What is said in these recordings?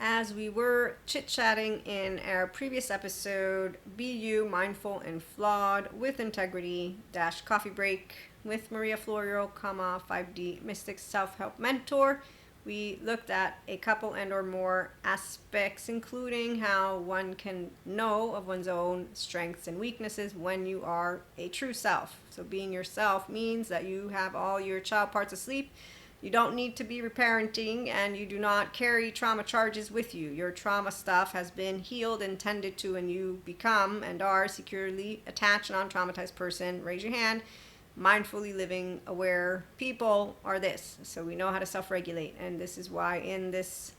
As we were chit-chatting in our previous episode, Be You, Mindful and Flawed with Integrity - Coffee Break with Maria Florio, 5D Mystic Self-Help Mentor, we looked at a couple and or more aspects, including how one can know of one's own strengths and weaknesses when you are a true self. So being yourself means that you have all your child parts asleep. You don't need to be reparenting, and you do not carry trauma charges with you. Your trauma stuff has been healed and tended to, and you become and are securely attached, non-traumatized person. Raise your hand. Mindfully living, aware people are this. So we know how to self-regulate, and this is why in this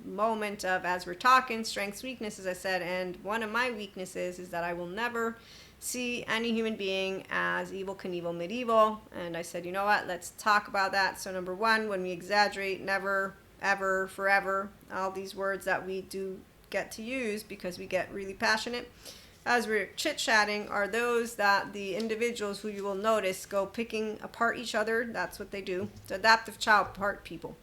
moment of, as we're talking, strengths, weaknesses, I said, and one of my weaknesses is that I will never see any human being as evil, Knievel, medieval. And I said, you know what, let's talk about that. So number one, when we exaggerate, never, ever, forever, all these words that we do get to use because we get really passionate as we're chit-chatting, are those that the individuals who you will notice go picking apart each other. That's what they do. So adaptive child part people.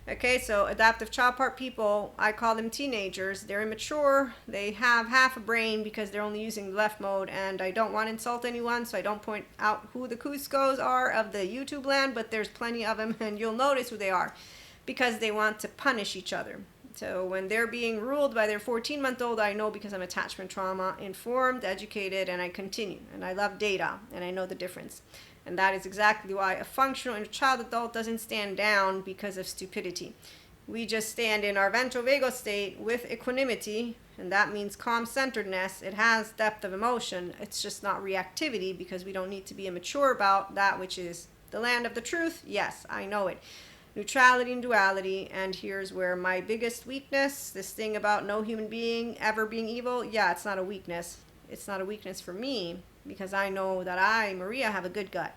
Okay, so adaptive child part people, I call them teenagers. They're immature. They have half a brain because they're only using the left mode, and I don't want to insult anyone, so I don't point out who the Cuscos are of the YouTube land, but there's plenty of them, and you'll notice who they are because they want to punish each other. So when they're being ruled by their 14-month-old, I know because I'm attachment trauma informed, educated, and I continue. And I love data, and I know the difference. And that is exactly why a functional inner child adult doesn't stand down because of stupidity. We just stand in our ventral vagal state with equanimity, and that means calm-centeredness. It has depth of emotion. It's just not reactivity because we don't need to be immature about that which is the land of the truth. Yes, I know it. Neutrality and duality, and here's where my biggest weakness, this thing about no human being ever being evil, yeah, it's not a weakness. It's not a weakness for me because I know that I, Maria, have a good gut.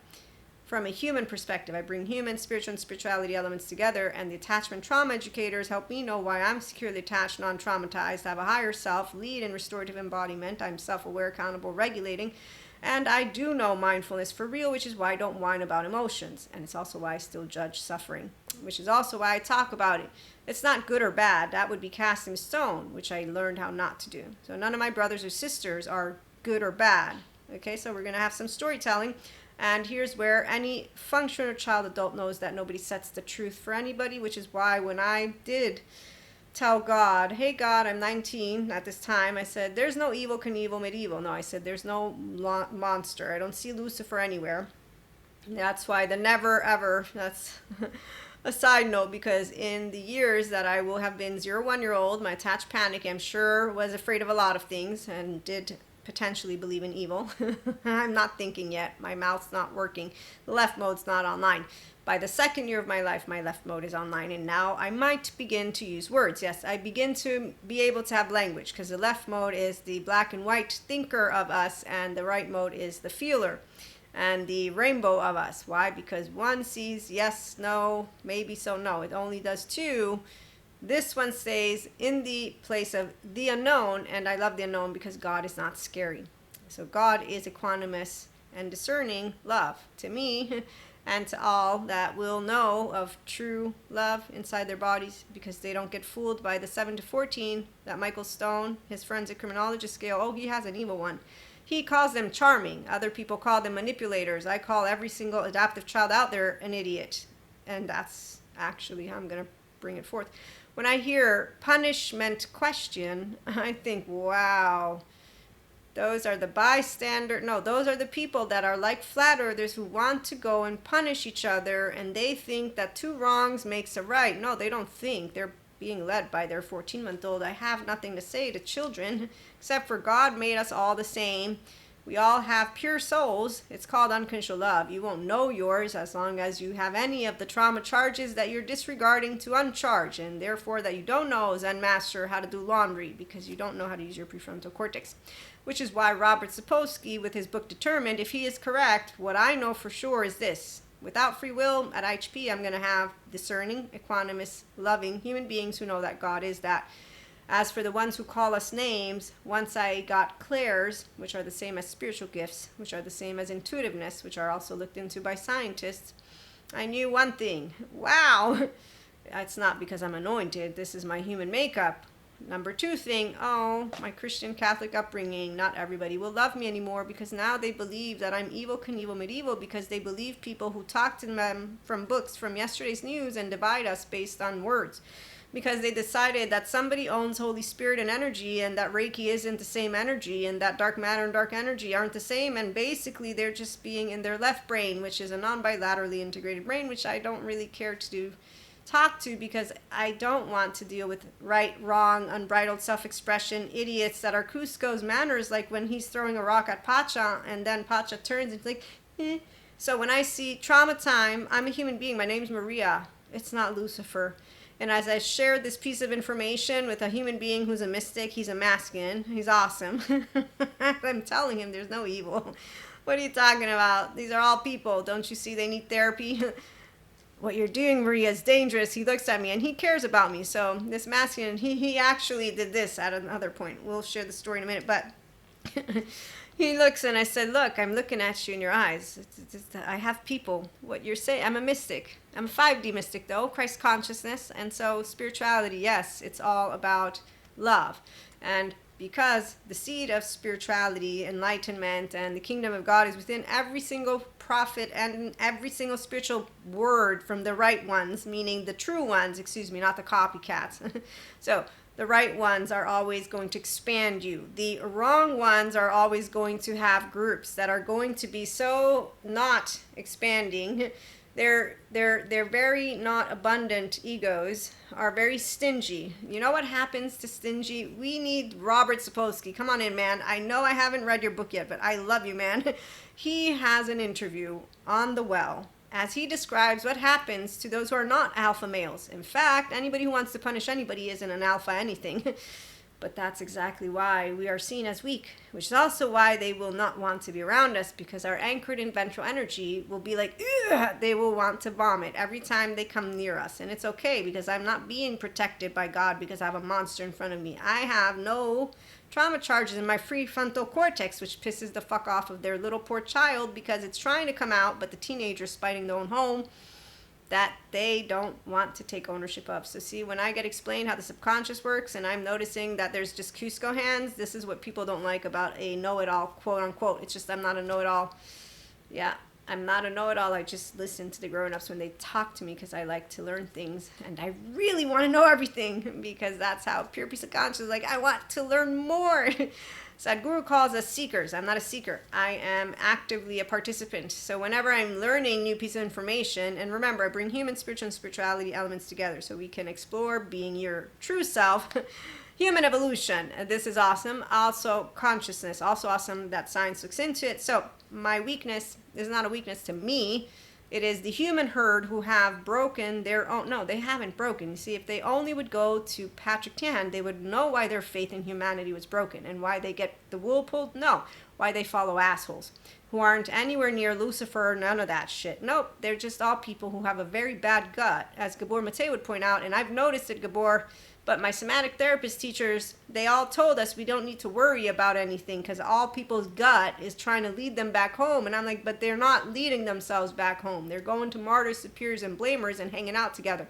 From a human perspective, I bring human, spiritual, and spirituality elements together, and the attachment trauma educators help me know why I'm securely attached, non-traumatized, have a higher self, lead in restorative embodiment, I'm self-aware, accountable, regulating, and I do know mindfulness for real, which is why I don't whine about emotions. And it's also why I still judge suffering, which is also why I talk about it. It's not good or bad. That would be casting stone, which I learned how not to do. So none of my brothers or sisters are good or bad. Okay, so we're going to have some storytelling. And here's where any functional child adult knows that nobody sets the truth for anybody, which is why when I did tell God, hey God, I'm 19 at this time, I said, there's no evil, Knievel, medieval. No, I said, there's no monster. I don't see Lucifer anywhere. That's why the never ever, that's a side note, because in the years that I will have been 0-1-year-old, my attached panic, I'm sure, was afraid of a lot of things and did potentially believe in evil. I'm not thinking yet. My mouth's not working. The left mode's not online. By the second year of my life, my left mode is online, and now I might begin to use words. Yes, I begin to be able to have language, because the left mode is the black and white thinker of us, and the right mode is the feeler and the rainbow of us. Why? Because one sees yes, no, maybe so, no. It only does two. This one stays in the place of the unknown, and I love the unknown because God is not scary. So God is equanimous and discerning love to me and to all that will know of true love inside their bodies, because they don't get fooled by the 7 to 14 that Michael Stone, his forensic criminologist scale, oh, he has an evil one. He calls them charming. Other people call them manipulators. I call every single adaptive child out there an idiot. And that's actually how I'm going to bring it forth. When I hear punishment question, I think, wow, those are the bystander. No, those are the people that are like flat earthers who want to go and punish each other, and they think that 2 wrongs makes a right. No, they don't think. They're being led by their 14-month-old. I have nothing to say to children, except for God made us all the same. We all have pure souls. It's called unconditional love. You won't know yours as long as you have any of the trauma charges that you're disregarding to uncharge, and therefore that you don't know Zen Master how to do laundry because you don't know how to use your prefrontal cortex. Which is why Robert Sapolsky, with his book Determined, if he is correct, what I know for sure is this. Without free will, at IHP, I'm going to have discerning, equanimous, loving human beings who know that God is that. As for the ones who call us names, once I got clairs, which are the same as spiritual gifts, which are the same as intuitiveness, which are also looked into by scientists, I knew one thing. Wow! It's not because I'm anointed. This is my human makeup. Number two thing, oh, my Christian Catholic upbringing, not everybody will love me anymore because now they believe that I'm evil, Knievel, medieval, because they believe people who talk to them from books from yesterday's news and divide us based on words. Because they decided that somebody owns Holy Spirit and energy, and that Reiki isn't the same energy, and that dark matter and dark energy aren't the same, and basically they're just being in their left brain, which is a non-bilaterally integrated brain, which I don't really care to talk to, because I don't want to deal with right, wrong, unbridled self-expression idiots that are Cusco's manners, like when he's throwing a rock at Pacha, and then Pacha turns and like, eh. So when I see trauma time, I'm a human being, my name's Maria, it's not Lucifer. And as I shared this piece of information with a human being who's a mystic, he's a masculine, he's awesome. I'm telling him there's no evil. What are you talking about? These are all people. Don't you see they need therapy? What you're doing, Maria, is dangerous. He looks at me and he cares about me. So this masculine, he actually did this at another point. We'll share the story in a minute. But he looks and I said, look, I'm looking at you in your eyes. I have people. What you're saying, I'm a mystic. I'm a 5D mystic, though, Christ consciousness. And so spirituality, yes, it's all about love. And because the seed of spirituality, enlightenment, and the kingdom of God is within every single prophet and every single spiritual word from the right ones, meaning the true ones, not the copycats. So the right ones are always going to expand you. The wrong ones are always going to have groups that are going to be so not expanding. They're very not abundant egos, are very stingy. You know what happens to stingy? We need Robert Sapolsky. Come on in, man. I know I haven't read your book yet, but I love you, man. He has an interview on The Well as he describes what happens to those who are not alpha males. In fact, anybody who wants to punish anybody isn't an alpha anything. But that's exactly why we are seen as weak, which is also why they will not want to be around us, because our anchored in ventral energy will be like, ugh, they will want to vomit every time they come near us. And it's okay, because I'm not being protected by God because I have a monster in front of me. I have no trauma charges in my prefrontal cortex, which pisses the fuck off of their little poor child because it's trying to come out, but the teenager's spiting their own home that they don't want to take ownership of. So see, when I get explained how the subconscious works and I'm noticing that there's just Cusco hands, this is what people don't like about a know-it-all, quote unquote. It's just I'm not a know-it-all. Yeah, I'm not a know-it-all. I just listen to the grown-ups when they talk to me because I like to learn things. And I really want to know everything because that's how pure peace of conscious, like, I want to learn more. Sadhguru calls us seekers. I'm not a seeker. I am actively a participant. So whenever I'm learning new piece of information, and remember, I bring human, spiritual, and spirituality elements together so we can explore being your true self. Human evolution. This is awesome. Also consciousness. Also awesome that science looks into it. So my weakness is not a weakness to me. It is the human herd who have broken their own. No, they haven't broken. You see, if they only would go to Patrick Tan, they would know why their faith in humanity was broken and why they get the wool pulled. No, why they follow assholes who aren't anywhere near Lucifer or none of that shit. Nope, they're just all people who have a very bad gut, as Gabor Mate would point out. And I've noticed it, Gabor. But my somatic therapist teachers, they all told us we don't need to worry about anything because all people's gut is trying to lead them back home. And I'm like, but they're not leading themselves back home. They're going to martyrs, superiors, and blamers and hanging out together.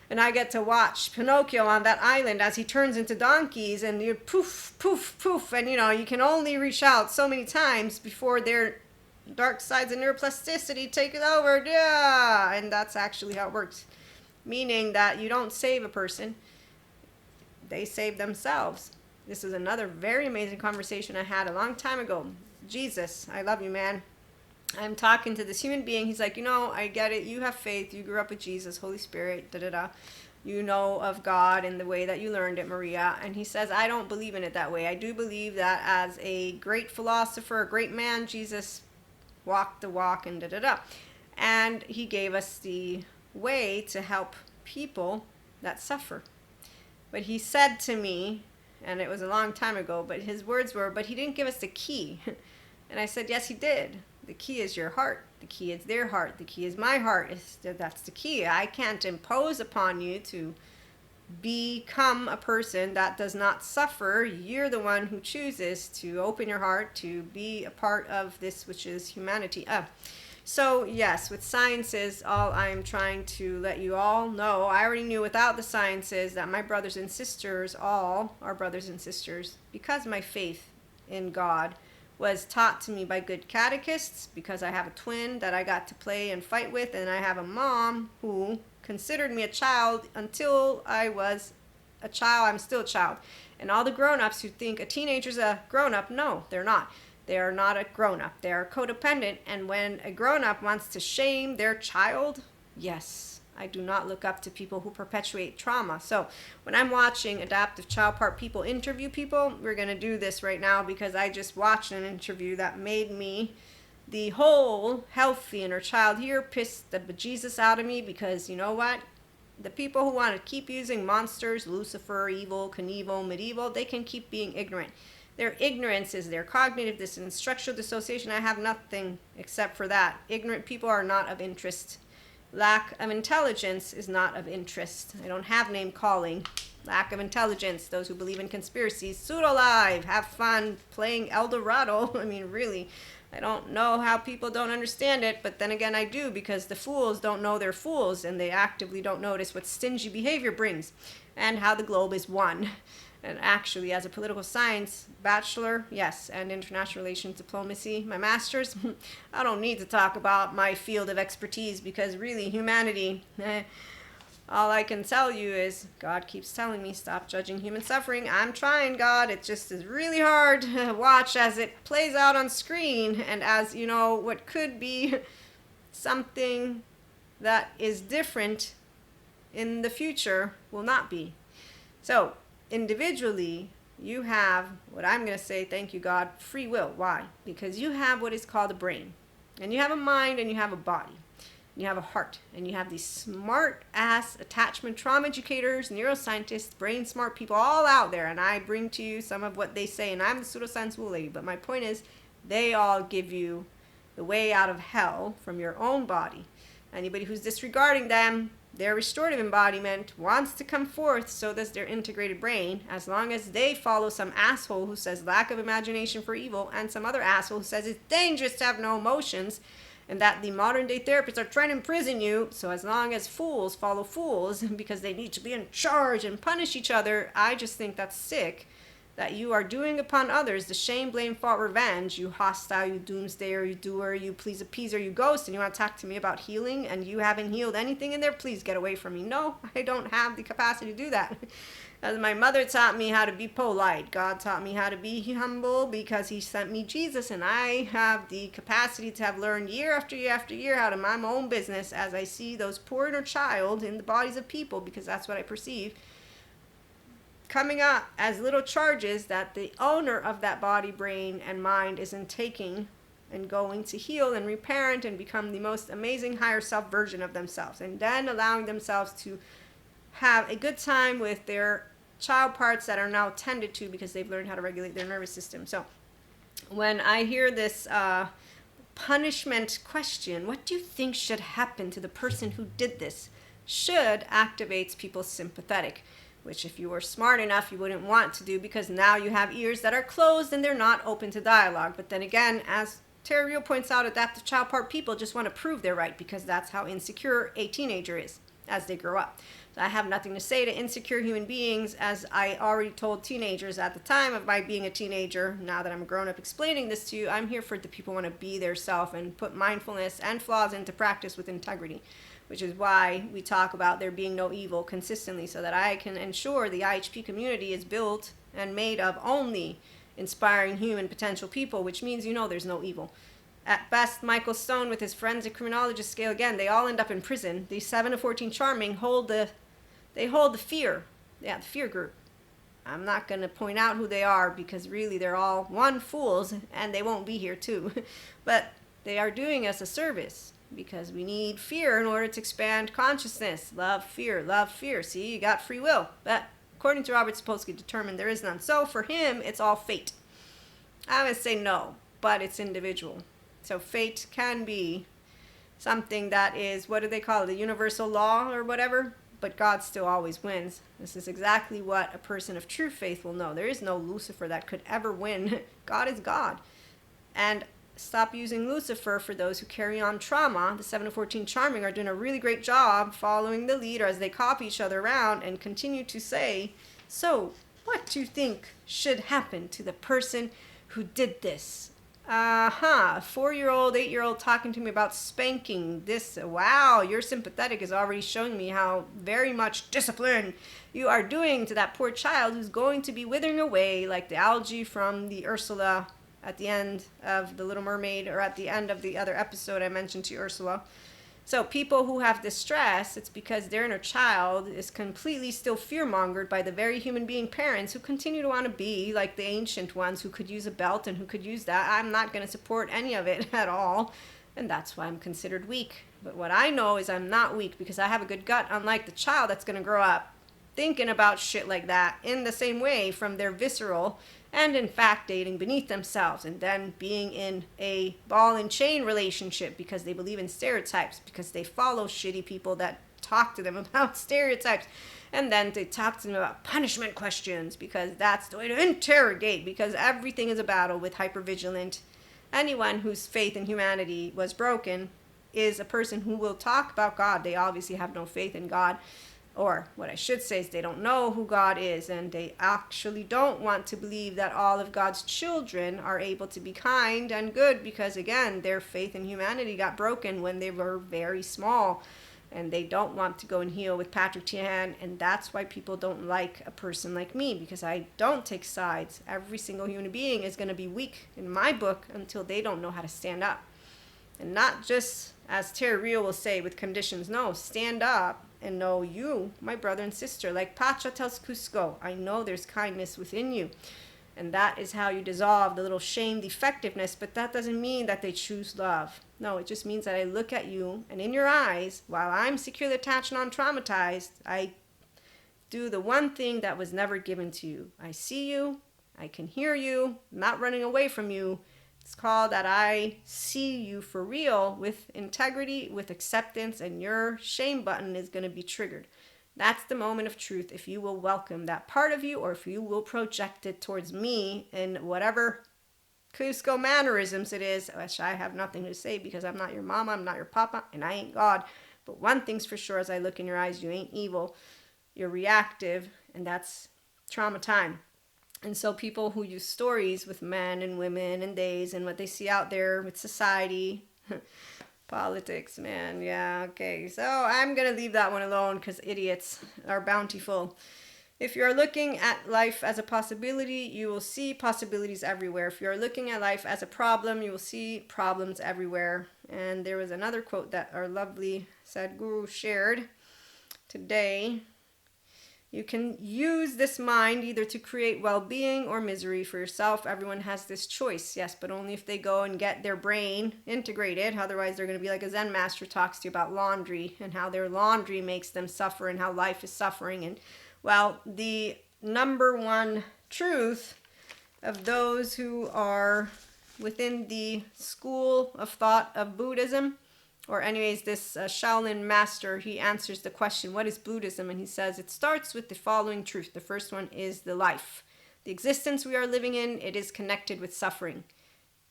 And I get to watch Pinocchio on that island as he turns into donkeys and you poof, poof, poof. And, you can only reach out so many times before their dark sides of neuroplasticity take it over. Yeah. And that's actually how it works. Meaning that you don't save a person. They save themselves. This is another very amazing conversation I had a long time ago. Jesus, I love you, man. I'm talking to this human being. He's like, I get it. You have faith. You grew up with Jesus, Holy Spirit, da-da-da. You know of God in the way that you learned it, Maria. And he says, I don't believe in it that way. I do believe that as a great philosopher, a great man, Jesus walked the walk and da-da-da. And he gave us the way to help people that suffer. But he said to me, and it was a long time ago, but his words were, but he didn't give us the key. And I said, yes, he did. The key is your heart. The key is their heart. The key is my heart. That's the key. I can't impose upon you to become a person that does not suffer. You're the one who chooses to open your heart to be a part of this, which is humanity. So, yes, with sciences, all I'm trying to let you all know, I already knew without the sciences that my brothers and sisters, all our brothers and sisters, because my faith in God was taught to me by good catechists, because I have a twin that I got to play and fight with, and I have a mom who considered me a child until I was a child. I'm still a child. And all the grown-ups who think a teenager's a grown-up, no, they're not. They are not a grown-up. They are codependent. And when a grown-up wants to shame their child, yes, I do not look up to people who perpetuate trauma. So when I'm watching adaptive child part people interview people, we're going to do this right now because I just watched an interview that made me, the whole healthy inner child here, pissed the bejesus out of me, because you know what? The people who want to keep using monsters, Lucifer, evil, Knievel, medieval, they can keep being ignorant. Their ignorance is their cognitive dissonance, structural dissociation. I have nothing except for that. Ignorant people are not of interest. Lack of intelligence is not of interest. I don't have name calling. Lack of intelligence. Those who believe in conspiracies, pseudo-live, have fun playing El Dorado. I mean, really, I don't know how people don't understand it, but then again I do, because the fools don't know they're fools, and they actively don't notice what stingy behavior brings, and how the globe is one. And actually, as a political science bachelor, yes, and international relations diplomacy, my master's, I don't need to talk about my field of expertise, because really, humanity, all I can tell you is God keeps telling me, stop judging human suffering. I'm trying, God. It just is really hard to watch as it plays out on screen, and as, you know, what could be something that is different in the future will not be. So, individually, you have what I'm going to say, thank you, God, free will. Why? Because you have what is called a brain, and you have a mind, and you have a body, and you have a heart, and you have these smart ass attachment trauma educators, neuroscientists, brain smart people all out there, and I bring to you some of what they say, and I'm the pseudoscience wool lady, but my point is they all give you the way out of hell from your own body. Anybody who's disregarding them, their restorative embodiment wants to come forth, so does their integrated brain, as long as they follow some asshole who says lack of imagination for evil, and some other asshole who says it's dangerous to have no emotions, and that the modern day therapists are trying to imprison you. So as long as fools follow fools because they need to be in charge and punish each other, I just think that's sick, that you are doing upon others the shame, blame, fault, revenge, you hostile, you doomsdayer, you doer, you please appeaser, you ghost, and you want to talk to me about healing, and you haven't healed anything in there, please get away from me. No, I don't have the capacity to do that. As my mother taught me how to be polite, God taught me how to be humble, because he sent me Jesus, and I have the capacity to have learned year after year after year how to mind my own business as I see those poor inner child in the bodies of people, because that's what I perceive, coming up as little charges that the owner of that body, brain, and mind isn't taking and going to heal and reparent and become the most amazing higher self version of themselves, and then allowing themselves to have a good time with their child parts that are now tended to because they've learned how to regulate their nervous system. So when I hear this punishment question, what do you think should happen to the person who did this? Should activates people's sympathetic, which if you were smart enough, you wouldn't want to do, because now you have ears that are closed and they're not open to dialogue. But then again, as Terry Real points out, adaptive child part people just want to prove they're right, because that's how insecure a teenager is as they grow up. So I have nothing to say to insecure human beings, as I already told teenagers at the time of my being a teenager. Now that I'm a grown up explaining this to you, I'm here for the people who want to be their self and put mindfulness and flaws into practice with integrity, which is why we talk about there being no evil consistently, so that I can ensure the IHP community is built and made of only inspiring human potential people, which means there's no evil. At best, Michael Stone with his forensic criminologist scale, again, they all end up in prison. These 7 to 14 charming hold the fear. Yeah, the fear group. I'm not going to point out who they are, because really they're all one fools, and they won't be here too. But they are doing us a service, because we need fear in order to expand consciousness. Love, fear. See, you got free will. But according to Robert Sapolsky, determined there is none. So for him, it's all fate. I would say no, but it's individual. So fate can be something that is, what do they call it, the universal law or whatever? But God still always wins. This is exactly what a person of true faith will know. There is no Lucifer that could ever win. God is God. And stop using Lucifer for those who carry on trauma. The 7 to 14 charming are doing a really great job following the lead, or as they copy each other around and continue to say, so what do you think should happen to the person who did this? 4-year-old, 8-year-old talking to me about spanking. This, wow, your sympathetic is already showing me how very much discipline you are doing to that poor child who's going to be withering away like the algae from the Ursula at the end of The Little Mermaid, or at the end of the other episode I mentioned to you, Ursula. So people who have distress, it's because their inner child is completely still fear-mongered by the very human being parents who continue to want to be like the ancient ones who could use a belt and who could use that. I'm not going to support any of it at all, and that's why I'm considered weak. But what I know is I'm not weak because I have a good gut, unlike the child that's going to grow up thinking about shit like that in the same way from their visceral and in fact dating beneath themselves, and then being in a ball and chain relationship because they believe in stereotypes, because they follow shitty people that talk to them about stereotypes, and then they talk to them about punishment questions because that's the way to interrogate, because everything is a battle with hypervigilant. Anyone whose faith in humanity was broken is a person who will talk about God. They obviously have no faith in God. Or what I should say is they don't know who God is, and they actually don't want to believe that all of God's children are able to be kind and good because, again, their faith in humanity got broken when they were very small, and they don't want to go and heal with Patrick Tian, and that's why people don't like a person like me, because I don't take sides. Every single human being is going to be weak in my book until they don't know how to stand up. And not just, as Terry Real will say, with conditions. No, stand up and know you, my brother and sister. Like Pacha tells Cusco, I know there's kindness within you. And that is how you dissolve the little shame defectiveness. But that doesn't mean that they choose love. No, it just means that I look at you, and in your eyes, while I'm securely attached, non-traumatized, I do the one thing that was never given to you. I see you, I can hear you, I'm not running away from you. It's called that I see you for real with integrity, with acceptance, and your shame button is going to be triggered. That's the moment of truth. If you will welcome that part of you, or if you will project it towards me in whatever Cusco mannerisms it is, which I have nothing to say because I'm not your mama, I'm not your papa, and I ain't God. But one thing's for sure, as I look in your eyes, you ain't evil. You're reactive, and that's trauma time. And so people who use stories with men and women and days and what they see out there with society, politics, man, yeah, okay. So I'm going to leave that one alone because idiots are bountiful. If you're looking at life as a possibility, you will see possibilities everywhere. If you're looking at life as a problem, you will see problems everywhere. And there was another quote that our lovely Sadhguru shared today. You can use this mind either to create well-being or misery for yourself. Everyone has this choice, yes, but only if they go and get their brain integrated. Otherwise, they're going to be like a Zen master talks to you about laundry and how their laundry makes them suffer and how life is suffering. And, well, the number one truth of those who are within the school of thought of Buddhism, or anyways, this Shaolin master, he answers the question, what is Buddhism? And he says, it starts with the following truth. The first one is the life. The existence we are living in, it is connected with suffering.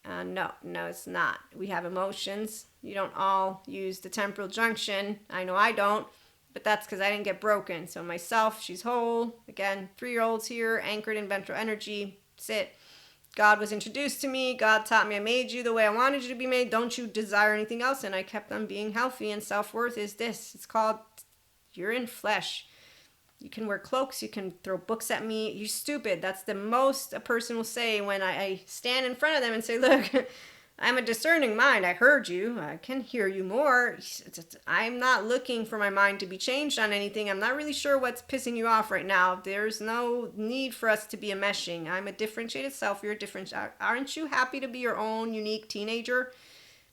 No, it's not. We have emotions. You don't all use the temporal junction. I know I don't, but that's because I didn't get broken. So myself, she's whole. Again, 3-year-olds here, anchored in ventral energy. Sit. God was introduced to me. God taught me I made you the way I wanted you to be made. Don't you desire anything else? And I kept on being healthy. And self-worth is this. It's called you're in flesh. You can wear cloaks. You can throw books at me. You're stupid. That's the most a person will say when I stand in front of them and say, look, I'm a discerning mind. I heard you. I can hear you more. I'm not looking for my mind to be changed on anything. I'm not really sure what's pissing you off right now. There's no need for us to be enmeshing. I'm a differentiated self. You're a different. Aren't you happy to be your own unique teenager?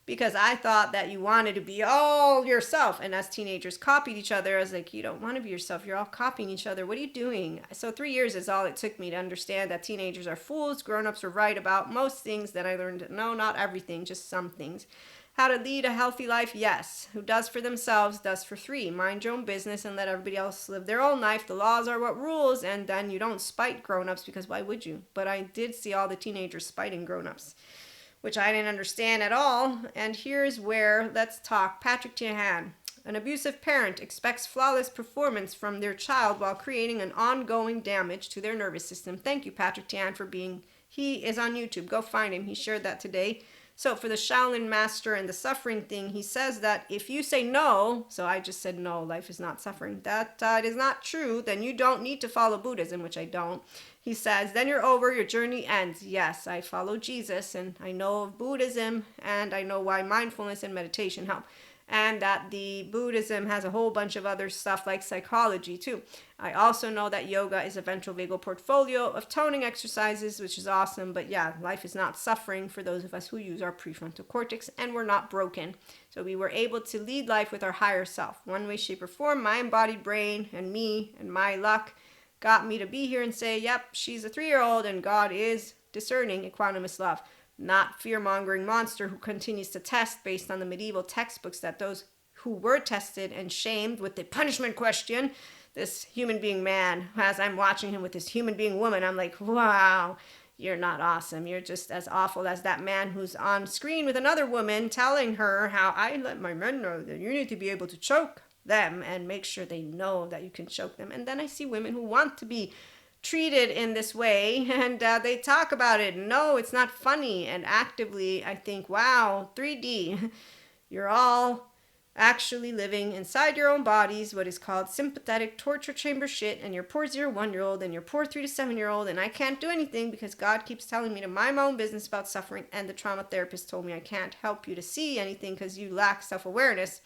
Because I thought that you wanted to be all yourself. And as teenagers copied each other, I was like, you don't want to be yourself. You're all copying each other. What are you doing? So 3 years is all it took me to understand that teenagers are fools. Grown-ups are right about most things that I learned. No, not everything, just some things. How to lead a healthy life? Yes. Who does for themselves, does for free. Mind your own business and let everybody else live their own life. The laws are what rules. And then you don't spite grown-ups because why would you? But I did see all the teenagers spiting grown-ups. which I didn't understand at all. And here's where, let's talk. Patrick Tiahan. An abusive parent expects flawless performance from their child while creating an ongoing damage to their nervous system. Thank you, Patrick Tian, for being. He is on YouTube. Go find him. He shared that today. So for the Shaolin master and the suffering thing, he says that if you say no, so I just said no, life is not suffering, that is not true, then you don't need to follow Buddhism, which I don't. He says, then you're over, your journey ends. Yes, I follow Jesus, and I know of Buddhism, and I know why mindfulness and meditation help. And that the Buddhism has a whole bunch of other stuff like psychology too. I also know that yoga is a ventral vagal portfolio of toning exercises, which is awesome. But yeah, life is not suffering for those of us who use our prefrontal cortex, and we're not broken. So we were able to lead life with our higher self. One way, shape, or form, my embodied brain and me and my luck got me to be here and say, yep, she's a 3-year-old and God is discerning equanimous love. Not fear-mongering monster who continues to test based on the medieval textbooks that those who were tested and shamed with the punishment question, this human being man, as I'm watching him with this human being woman, I'm like, wow, you're not awesome. You're just as awful as that man who's on screen with another woman telling her how I let my men know that you need to be able to choke them and make sure they know that you can choke them. And then I see women who want to be treated in this way, and they talk about it. No, it's not funny. And actively I think, wow, 3D, you're all actually living inside your own bodies what is called sympathetic torture chamber shit, and your poor 0-1-year-old and your poor 3 to 7-year-old, and I can't do anything because God keeps telling me to mind my own business about suffering, and the trauma therapist told me I can't help you to see anything because you lack self-awareness.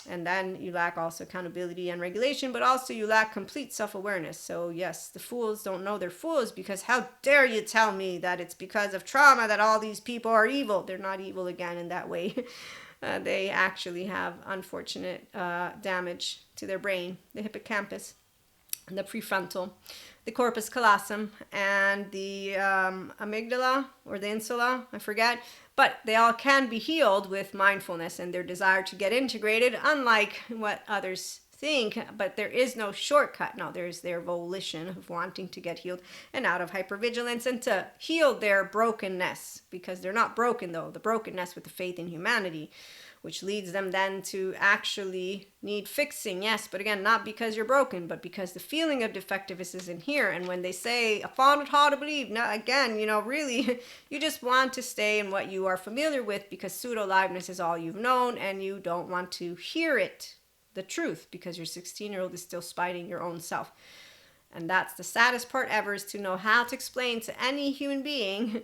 And then you lack also accountability and regulation, but also you lack complete self-awareness. So yes, the fools don't know they're fools, because how dare you tell me that it's because of trauma that all these people are evil? They're not evil again in that way. They actually have unfortunate damage to their brain, the hippocampus, the prefrontal, the corpus callosum, and the amygdala or the insula, I forget. But they all can be healed with mindfulness and their desire to get integrated, unlike what others think. But there is no shortcut. No, there's their volition of wanting to get healed and out of hypervigilance and to heal their brokenness, because they're not broken though. The brokenness with the faith in humanity, which leads them then to actually need fixing. Yes, but again, not because you're broken, but because the feeling of defectiveness is in here. And when they say, I found it hard to believe, now again, really, you just want to stay in what you are familiar with, because pseudo-liveness is all you've known, and you don't want to hear it, the truth, because your 16-year-old is still spiting your own self. And that's the saddest part ever, is to know how to explain to any human being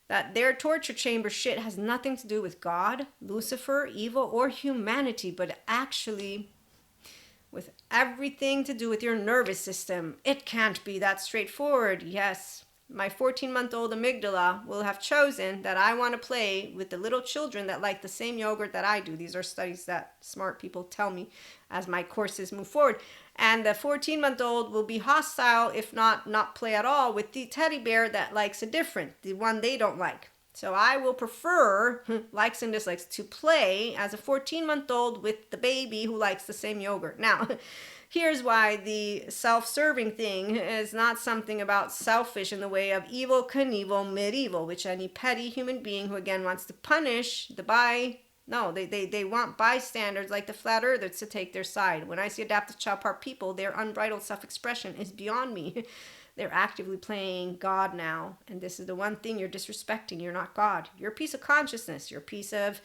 that their torture chamber shit has nothing to do with God, Lucifer, evil, or humanity, but actually with everything to do with your nervous system. It can't be that straightforward. Yes, my 14-month-old amygdala will have chosen that I want to play with the little children that like the same yogurt that I do. These are studies that smart people tell me as my courses move forward. And the 14-month-old will be hostile, if not play at all, with the teddy bear that likes a different, the one they don't like. So I will prefer, likes and dislikes, to play as a 14-month-old with the baby who likes the same yogurt. Now, here's why the self-serving thing is not something about selfish in the way of evil, Knievel, medieval, which any petty human being who again wants to punish the they want bystanders like the flat earthers to take their side. When I see adaptive child part people, their unbridled self-expression is beyond me. They're actively playing God now. And this is the one thing you're disrespecting. You're not God. You're a piece of consciousness. You're a piece of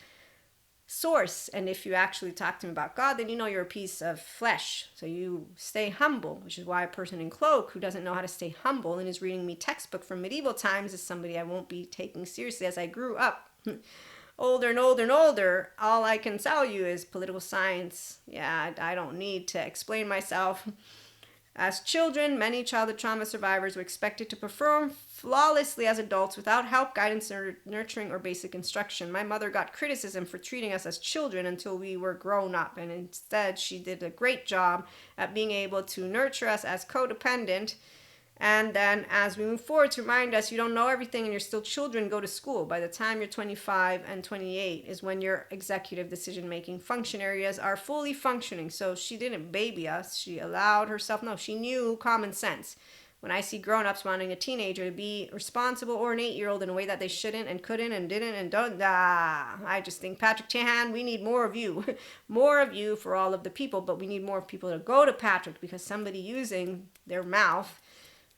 source. And if you actually talk to me about God, then you know you're a piece of flesh. So you stay humble, which is why a person in cloak who doesn't know how to stay humble and is reading me textbook from medieval times is somebody I won't be taking seriously as I grew up. Older and older and older, all I can tell you is political science. Yeah, I don't need to explain myself. As children, many childhood trauma survivors were expected to perform flawlessly as adults without help, guidance, nurturing, or basic instruction. My mother got criticism for treating us as children until we were grown up, and instead she did a great job at being able to nurture us as codependent. And then as we move forward, to remind us you don't know everything and you're still children, go to school. By the time you're 25 and 28 is when your executive decision-making function areas are fully functioning. So she didn't baby us. She allowed herself, she knew common sense. When I see grown-ups wanting a teenager to be responsible or an 8-year-old in a way that they shouldn't and couldn't and didn't and don't, I just think, Patrick Tahan, we need more of you. More of you for all of the people, but we need more people to go to Patrick, because somebody using their mouth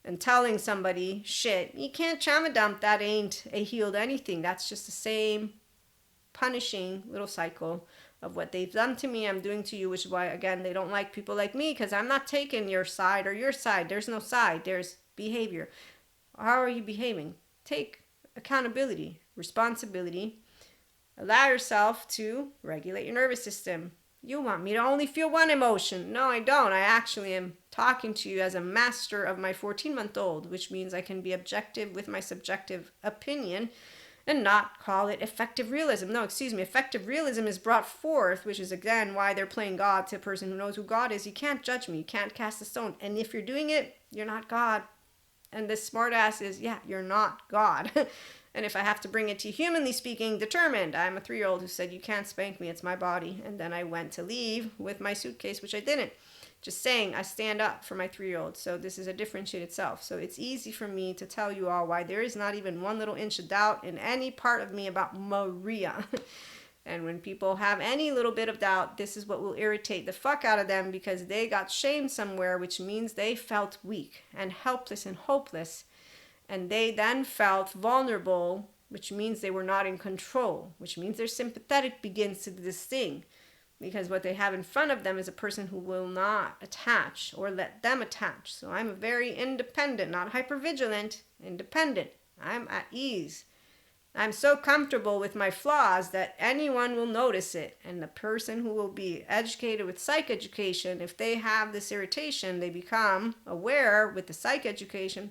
and telling somebody shit, you can't trauma dump, that ain't a healed anything. That's just the same punishing little cycle of what they've done to me, I'm doing to you, which is why, again, they don't like people like me, because I'm not taking your side or your side. There's no side. There's behavior. How are you behaving? Take accountability, responsibility. Allow yourself to regulate your nervous system. You want me to only feel one emotion. No, I don't. I actually am talking to you as a master of my 14-month-old, which means I can be objective with my subjective opinion and not call it effective realism. No, excuse me. Effective realism is brought forth, which is, again, why they're playing God to a person who knows who God is. You can't judge me. You can't cast a stone. And if you're doing it, you're not God. And this smart ass is, yeah, you're not God. And if I have to bring it to humanly speaking, determined. I'm a 3-year-old who said, you can't spank me. It's my body. And then I went to leave with my suitcase, which I didn't. Just saying, I stand up for my 3-year-old. So this is a differentiated self. So it's easy for me to tell you all why there is not even one little inch of doubt in any part of me about Maria. And when people have any little bit of doubt, this is what will irritate the fuck out of them, because they got shamed somewhere, which means they felt weak and helpless and hopeless. And they then felt vulnerable, which means they were not in control, which means their sympathetic begins to do this thing. Because what they have in front of them is a person who will not attach or let them attach. So I'm a very independent, not hypervigilant, independent. I'm at ease. I'm so comfortable with my flaws that anyone will notice it. And the person who will be educated with psych education, if they have this irritation, they become aware with the psych education.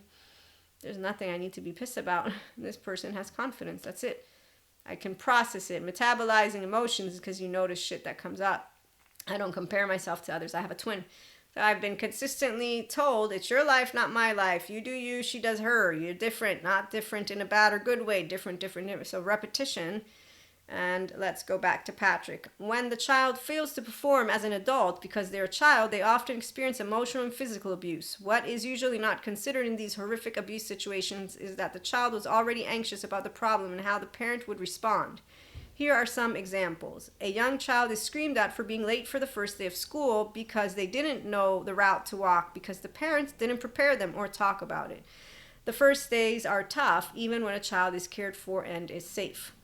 There's nothing I need to be pissed about. This person has confidence. That's it. I can process it. Metabolizing emotions is because you notice shit that comes up. I don't compare myself to others. I have a twin. So I've been consistently told, it's your life, not my life. You do you, she does her. You're different, not different in a bad or good way. Different. So repetition. And let's go back to Patrick. When the child fails to perform as an adult because they're a child, they often experience emotional and physical abuse. What is usually not considered in these horrific abuse situations is that the child was already anxious about the problem and how the parent would respond. Here are some examples. A young child is screamed at for being late for the first day of school because they didn't know the route to walk because the parents didn't prepare them or talk about it. The first days are tough, even when a child is cared for and is safe.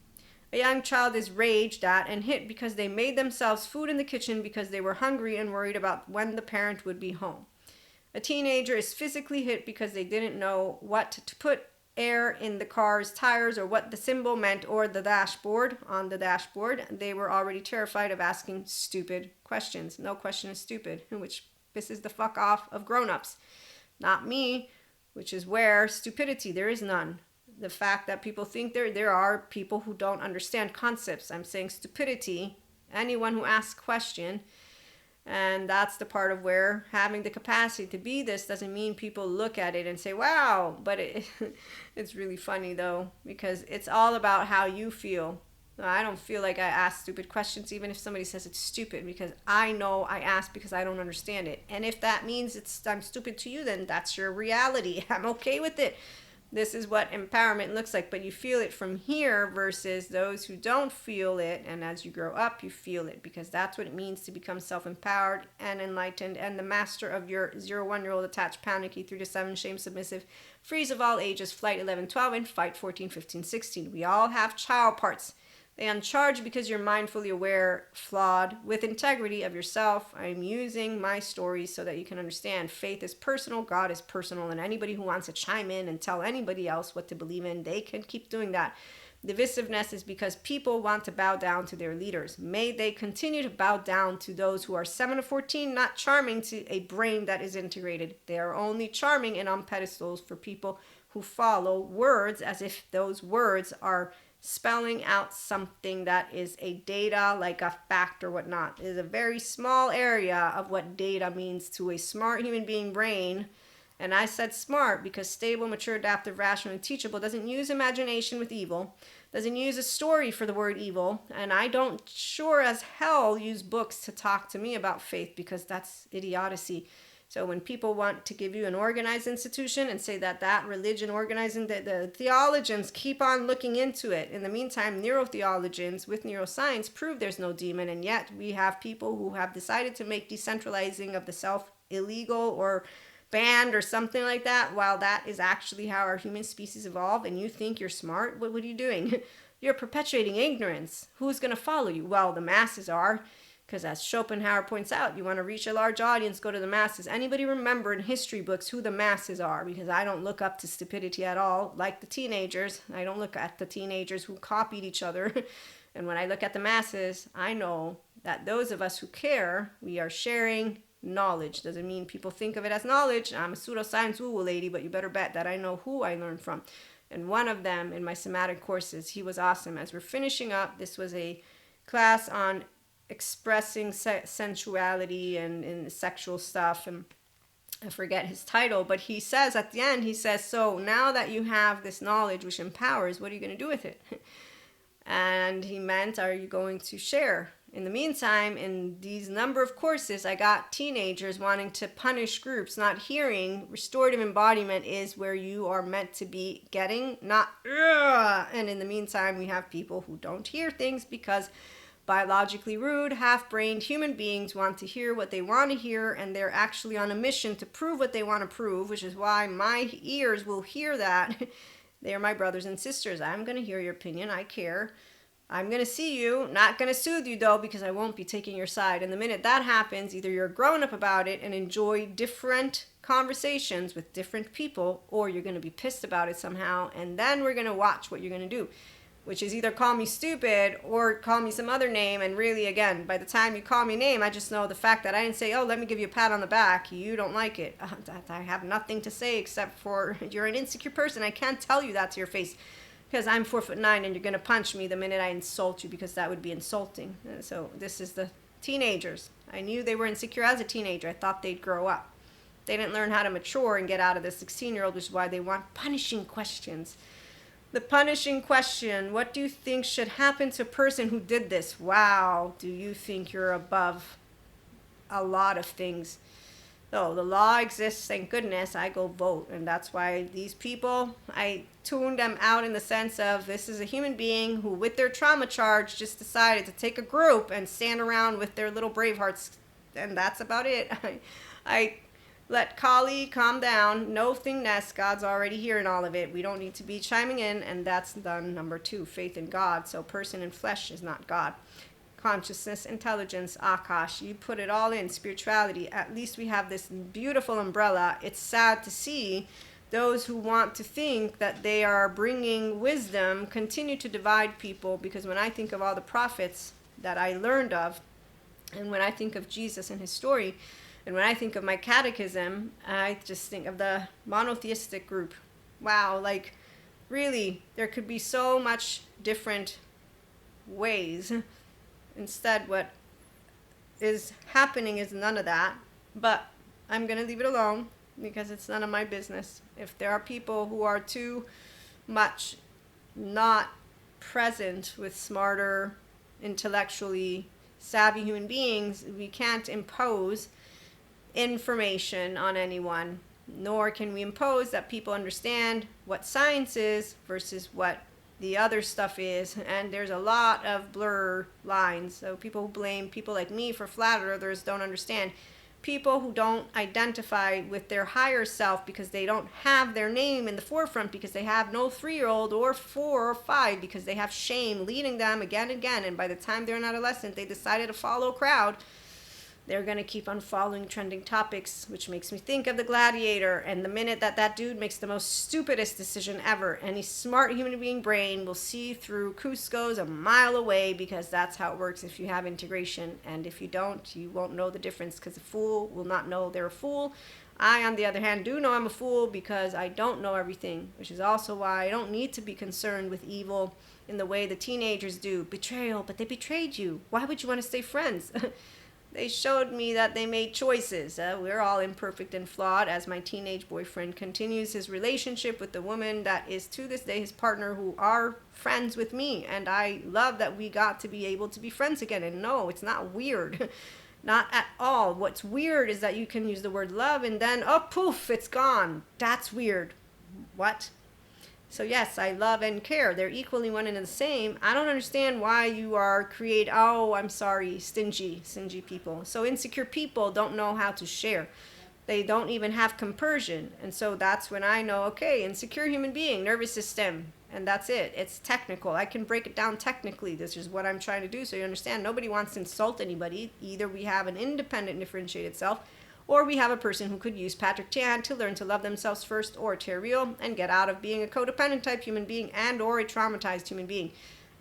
A young child is raged at and hit because they made themselves food in the kitchen because they were hungry and worried about when the parent would be home. A teenager is physically hit because they didn't know what to put air in the car's tires or what the symbol meant or the dashboard. On the dashboard, they were already terrified of asking stupid questions. No question is stupid, which pisses the fuck off of grown-ups. Not me, which is where stupidity, there is none. The fact that people think there are people who don't understand concepts. I'm saying stupidity, anyone who asks question, and that's the part of where having the capacity to be this doesn't mean people look at it and say, wow, but it's really funny though, because it's all about how you feel. I don't feel like I ask stupid questions even if somebody says it's stupid, because I know I ask because I don't understand it. And if that means I'm stupid to you, then that's your reality. I'm okay with it. This is what empowerment looks like, but you feel it from here versus those who don't feel it, and as you grow up, you feel it, because that's what it means to become self-empowered and enlightened and the master of your 0-1-year-old attached, panicky, 3-7, shame, submissive, freeze of all ages, flight 11, 12, and fight 14, 15, 16. We all have child parts. They uncharge because you're mindfully aware, flawed, with integrity of yourself. I'm using my stories so that you can understand. Faith is personal, God is personal, and anybody who wants to chime in and tell anybody else what to believe in, they can keep doing that. Divisiveness is because people want to bow down to their leaders. May they continue to bow down to those who are 7 to 14, not charming to a brain that is integrated. They are only charming and on pedestals for people who follow words as if those words are spelling out something that is a data, like a fact or whatnot. It is a very small area of what data means to a smart human being brain. And I said smart because stable, mature, adaptive, rational, and teachable doesn't use imagination with evil, doesn't use a story for the word evil, and I don't sure as hell use books to talk to me about faith, because that's idiocy. So when people want to give you an organized institution and say that that religion organizing, the theologians keep on looking into it. In the meantime, neurotheologians with neuroscience prove there's no demon, and yet we have people who have decided to make decentralizing of the self illegal or banned or something like that, while that is actually how our human species evolved. And you think you're smart? What are you doing? You're perpetuating ignorance. Who's going to follow you? Well, the masses are. Because as Schopenhauer points out, you want to reach a large audience, go to the masses. Anybody remember in history books who the masses are? Because I don't look up to stupidity at all, like the teenagers. I don't look at the teenagers who copied each other. And when I look at the masses, I know that those of us who care, we are sharing knowledge. Doesn't mean people think of it as knowledge. I'm a pseudoscience woo lady, but you better bet that I know who I learned from. And one of them in my somatic courses, he was awesome. As we're finishing up, this was a class on expressing sensuality and sexual stuff, and I forget his title, but he says at the end, he says, so now that you have this knowledge which empowers, what are you going to do with it? And he meant, are you going to share? In the meantime, in these number of courses, I got teenagers wanting to punish groups, not hearing restorative embodiment is where you are meant to be getting, not ugh. And in the meantime, we have people who don't hear things because biologically rude, half-brained human beings want to hear what they want to hear, and they're actually on a mission to prove what they want to prove, which is why my ears will hear that. They are my brothers and sisters. I'm going to hear your opinion. I care. I'm going to see you. Not going to soothe you, though, because I won't be taking your side. And the minute that happens, either you're grown up about it and enjoy different conversations with different people, or you're going to be pissed about it somehow, and then we're going to watch what you're going to do, which is either call me stupid or call me some other name. And really, again, by the time you call me a name, I just know the fact that I didn't say, oh, let me give you a pat on the back. You don't like it. I have nothing to say except for you're an insecure person. I can't tell you that to your face because I'm 4'9" and you're going to punch me the minute I insult you, because that would be insulting. So this is the teenagers. I knew they were insecure as a teenager. I thought they'd grow up. They didn't learn how to mature and get out of the 16-year-old, which is why they want punishing questions. The punishing question, what do you think should happen to a person who did this? Wow, do you think you're above a lot of things? So the law exists, thank goodness. I go vote, and that's why these people, I tune them out in the sense of this is a human being who with their trauma charge just decided to take a group and stand around with their little Bravehearts, and that's about it. I let Kali calm down. No thingness. God's already here in all of it. We don't need to be chiming in, and that's done. Number 2, faith in God. So person in flesh is not God. Consciousness, intelligence, Akash. You put it all in. Spirituality. At least we have this beautiful umbrella. It's sad to see those who want to think that they are bringing wisdom continue to divide people, because when I think of all the prophets that I learned of, and when I think of Jesus and his story, and when I think of my catechism, I just think of the monotheistic group. Wow, like really, there could be so much different ways. Instead, what is happening is none of that. But I'm going to leave it alone because it's none of my business. If there are people who are too much not present with smarter, intellectually savvy human beings, we can't impose information on anyone, nor can we impose that people understand what science is versus what the other stuff is. And there's a lot of blur lines. So people who blame people like me for flat earthers don't understand. People who don't identify with their higher self because they don't have their name in the forefront, because they have no 3-year-old or 4 or 5, because they have shame leading them again and again, and by the time they're an adolescent they decided to follow a crowd, they're going to keep on following trending topics, which makes me think of the Gladiator. And the minute that that dude makes the most stupidest decision ever, any smart human being brain will see through Cusco's a mile away, because that's how it works if you have integration. And if you don't, you won't know the difference, because a fool will not know they're a fool. I, on the other hand, do know I'm a fool because I don't know everything, which is also why I don't need to be concerned with evil in the way the teenagers do. Betrayal, but they betrayed you. Why would you want to stay friends? They showed me that they made choices. We're all imperfect and flawed, as my teenage boyfriend continues his relationship with the woman that is to this day his partner, who are friends with me. And I love that we got to be able to be friends again. And no, it's not weird. Not at all. What's weird is that you can use the word love and then, oh, poof, it's gone. That's weird. What? So yes, I love and care. They're equally one and the same. I don't understand why you are I'm sorry, stingy people. So insecure people don't know how to share. They don't even have compersion. And so that's when I know, okay, insecure human being, nervous system. And that's it. It's technical. I can break it down technically. This is what I'm trying to do so you understand. Nobody wants to insult anybody. Either we have an independent, differentiated self, or we have a person who could use Patrick Tian to learn to love themselves first, or Terrio, and get out of being a codependent type human being and or a traumatized human being.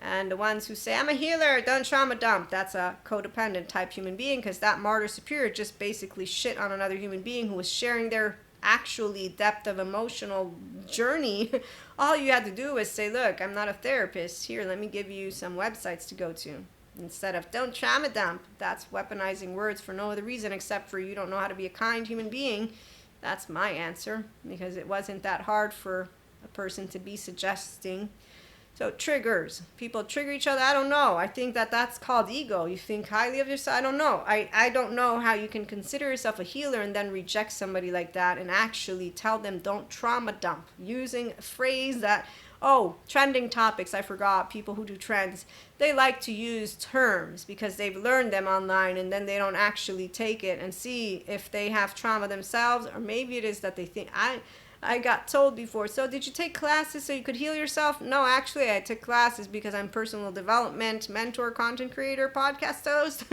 And the ones who say, I'm a healer, don't trauma dump, that's a codependent type human being, because that martyr superior just basically shit on another human being who was sharing their actually depth of emotional journey. All you had to do was say, look, I'm not a therapist. Here, let me give you some websites to go to. Instead of don't trauma dump, that's weaponizing words for no other reason except for you don't know how to be a kind human being. That's my answer, because it wasn't that hard for a person to be suggesting. So triggers. People trigger each other. I don't know. I think that's called ego. You think highly of yourself. I don't know. I don't know how you can consider yourself a healer and then reject somebody like that and actually tell them don't trauma dump. Using a phrase that, trending topics. I forgot. People who do trends, they like to use terms because they've learned them online and then they don't actually take it and see if they have trauma themselves, or maybe it is that they think I got told before, so did you take classes so you could heal yourself? No, actually, I took classes because I'm personal development, mentor, content creator, podcast host.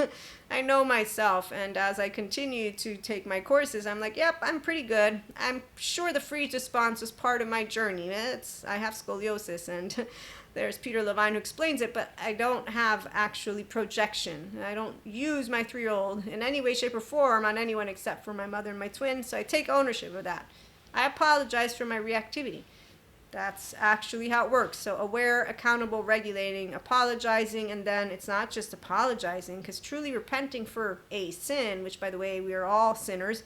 I know myself, and as I continue to take my courses, I'm like, yep, I'm pretty good. I'm sure the freeze response was part of my journey. I have scoliosis, and there's Peter Levine who explains it, but I don't have actually projection. I don't use my 3-year-old in any way, shape, or form on anyone except for my mother and my twin, so I take ownership of that. I apologize for my reactivity. That's actually how it works. So aware, accountable, regulating, apologizing, and then it's not just apologizing, because truly repenting for a sin, which by the way, we are all sinners,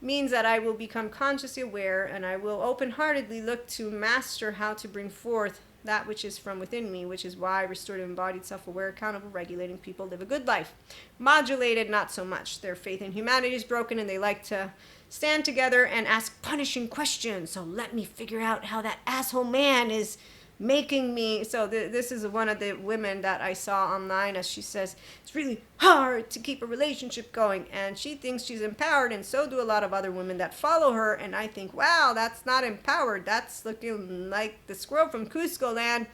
means that I will become consciously aware and I will open-heartedly look to master how to bring forth that which is from within me, which is why restorative, embodied, self-aware, accountable, regulating people live a good life. Modulated, not so much. Their faith in humanity is broken and they like to stand together and ask punishing questions. So let me figure out how that asshole man is making me. So this is one of the women that I saw online, as she says, it's really hard to keep a relationship going. And she thinks she's empowered, and so do a lot of other women that follow her. And I think, wow, that's not empowered. That's looking like the squirrel from Cusco land.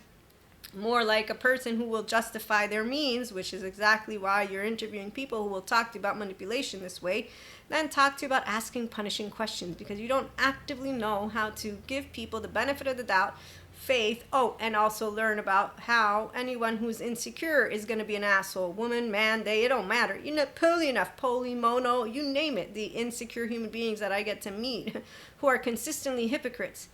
More like a person who will justify their means, which is exactly why you're interviewing people who will talk to you about manipulation this way, then talk to you about asking punishing questions, because you don't actively know how to give people the benefit of the doubt, faith, and also learn about how anyone who's insecure is going to be an asshole. Woman, man, it don't matter. You're not poly, mono, you name it. The insecure human beings that I get to meet who are consistently hypocrites.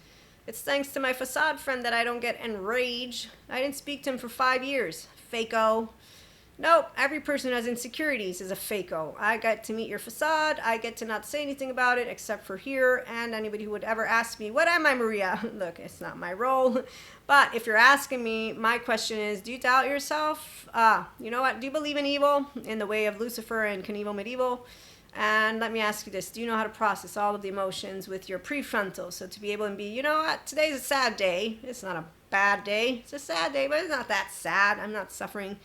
It's thanks to my facade friend that I don't get enraged. I didn't speak to him for 5 years. Fako. Nope, every person who has insecurities is a fako. I get to meet your facade. I get to not say anything about it except for here, and anybody who would ever ask me, what am I, Maria? Look, it's not my role. But if you're asking me, my question is, do you doubt yourself? You know what? Do you believe in evil in the way of Lucifer and Knievel Medieval? And let me ask you this. Do you know how to process all of the emotions with your prefrontal? So to be able to be, you know what, today's a sad day. It's not a bad day. It's a sad day, but it's not that sad. I'm not suffering.